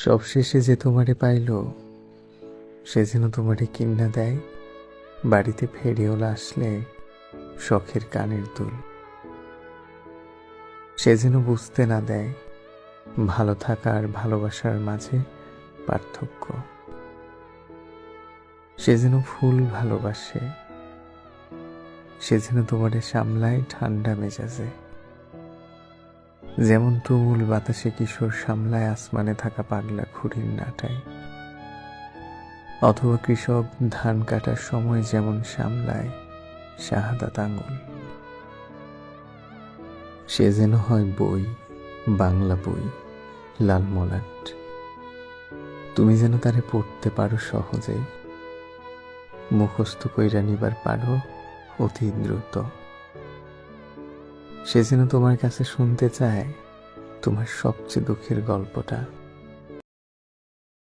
সবশেষে যে তোমারে পাইল, সে যেন তোমারে কিন্না দেয় বাড়িতে ফেরিওলা আসলে শখের কানের দুল। সে যেন বুঝতে না দেয় ভালো থাকা আর ভালোবাসার মাঝে পার্থক্য। সে যেন ফুল ভালোবাসে, সে যেন তোমারে সামলায় ঠান্ডা মেজাজে। যেমন তুমুল বাতাসে কিশোর সামলায় আসমানে থাকা পাগলা ঘুড়ির নাটায়, অথবা কৃষক ধান কাটার সময় যেমন সামলায় শাহাদাত আঙুল। সে যেন হয় বই, বাংলা বই, লাল মলাট। তুমি যেন তারে পড়তে পারো সহজে, মুখস্থ কইরা নিবার পারো অতি দ্রুত। সে যেন তোমার কাছে শুনতে চায় তোমার সবচেয়ে দুঃখের গল্পটা।